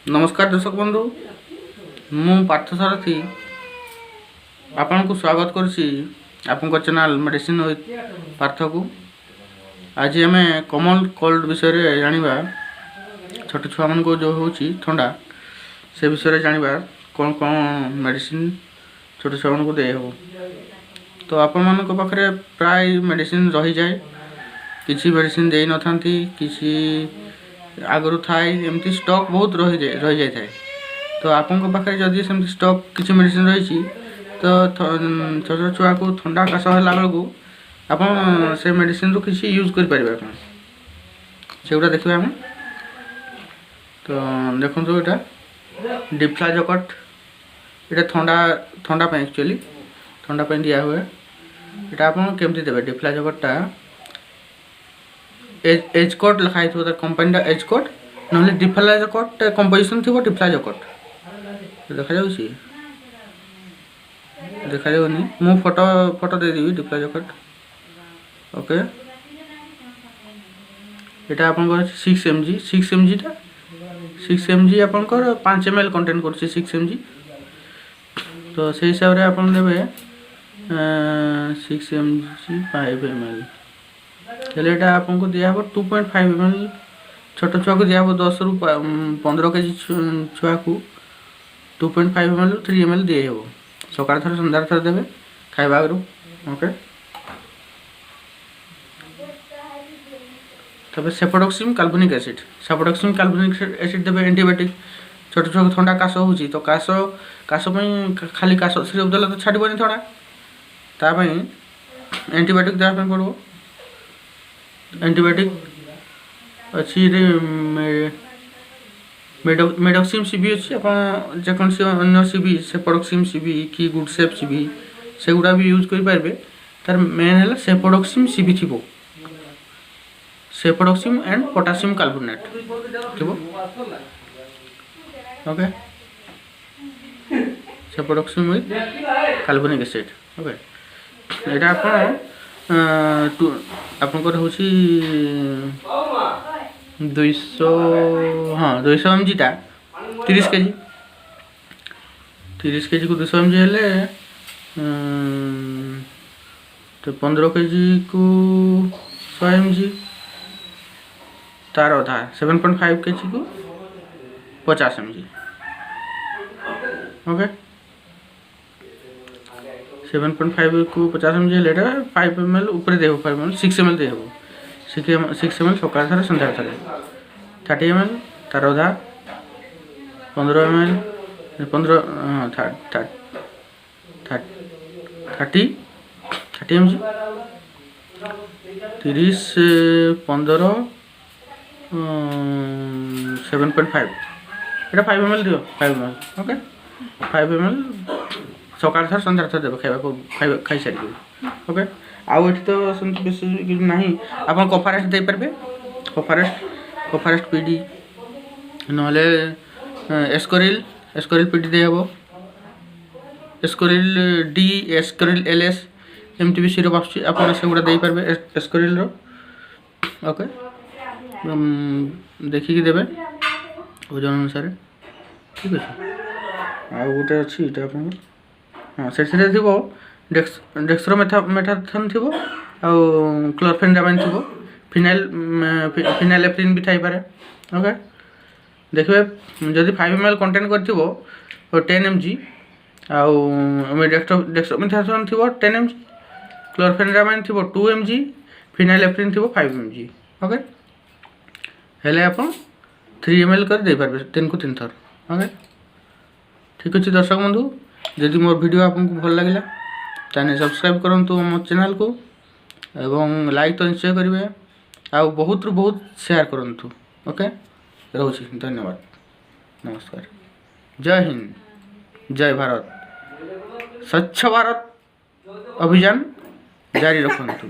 नमस्कार दर्शक बंधु मु पार्थसारथी आपन को स्वागत करुच्ची आपन चैनल मेडिसिन विथ पार्थ को। आज आम कॉमन कोल्ड विषय रे जानिबा छोट छुआ मन को जो होची ठंडा से विषय रे जानिबा कौन कौन मेडिसिन छोट छुआ मन को दे हो। तो आपण मन को पाखरे प्राय मेडिसिन रही जाए, किसी मेडिसिन दे न थांती, किसी आगु थाए एमती स्टॉक बहुत रही जाए थाए। तो आपन पाखे जदि सेमती स्टॉक किसी मेडिसिन रही तो छोट छुआ को ठंडा काश है बेलू आप से मेडिसिन रू किसी यूज कर पारे से गुड़ा देखा आम। तो देखो यहाँ डिफ्लाजोकट ये ठंडा एक्चुअली ठंडा दिया हुए यहाँ आप केमती देवे। डिफ्लाजोकटा एज कोड लिखाई थो कंपनी एज कोड ना डिफ्लाजोकट कंपोजिशन थी डिफ्लाजोकट देखा जाऊँगी देखा जाऊनी मु फोटो देदेवी डिफ्लाजोकट ओके। यहाँ आप 6 mg 6 mg आपंकर 5 ml कंटेन कर 6 mg। तो से हिसाब से आप देवे 6 mg 5 ml हेले आपको दिया 2.5 ml छोट छुआ को दिया 10 ରୁ 15 kg छुआ को 2.5 ml 3 ml दिए हो। सकाळ थर संध्यार थर देवे खाइबा आगु ओके। तब सेफोडोक्सिम कार्बोनिक एसिड देवे एंटीबायोटिक। छोट छुआ को ठंडा काश हो तो काश खाली काश सिरप देला तो छाड़बनी थोड़ा ताप एंटीबायोटिक देवा पड़ो। एंटीबायोटिक अच्छी मेडोक्सिम सीबी अच्छी आप जेकोसी अन्य सीबी सेफोडोक्सिम सीबी कि गुड सेफ सीबी से गुड़ा भी यूज करें। तार मेन है सेफोडोक्सिम सीबी थी सेफोडोक्सिम एंड पोटासियम कार्बोनेट थी okay. Cefpodoxime with carbonic acid okay. यहाँ आपंकर हूँ 200 हाँ 200 mg टा 30 kg को 200 mg हेले तो 15 kg को 100 mg तार अधा 7.5 kg को 50 mg ओके। 7.5 को 50 mg हेले 5 ml ऊपर दे 5 ml 6 ml दे 6 ml सकाळ थरे संध्या थरे 30 ml तार अधा 15 ml 15 30 mg 30 15 7.5 এটা 5 ml दियो 5 ml ओके। 5 ml सकाळ थर संध्या थर देबे खाइबा खाइ सारी ओके। आउ एठी तो सेमती बेसी नहीं आप कफारेस्ट दे पारबे। कफारेस्ट पीडी नले एस्कोरिल पीडी दे हबो। Ascoril D Ascoril LS MT भी सिरप आछी आप से गुड़ा दे पारबे एस्कोरिल रो ओके। देखिकी देबे ओजन अनुसार ठीक अच्छे। आ गोटे अच्छी ये आप हाँ से थो डेक्सट्रोमेथाथन थी क्लोरफेनजामाइन थी फिनाइल एफ्रिन भी थाईपे ओके। देखिए जदि 5 ml कंटेन कर 10 mg आउ डेक्सट्रोमेथाथन थी 10 mg क्लोरफेनजामाइन थी 2 mg फिनाइल एफ्रिन थी 5 mg ओके। हेले आप 3 ml कर दे पारे 3 को 3 थर ओके ठीक अच्छे। दर्शक बंधु जदि मोर वीडियो आपको भल लगे ताने सब्सक्राइब करंतु मो चैनल को एवं लाइक तो निश्चय करेंगे आ बहुत रु बहुत शेयर करंतु ओके। रोची धन्यवाद नमस्कार जय हिंद जय भारत। स्वच्छ भारत अभियान जारी रखंतु।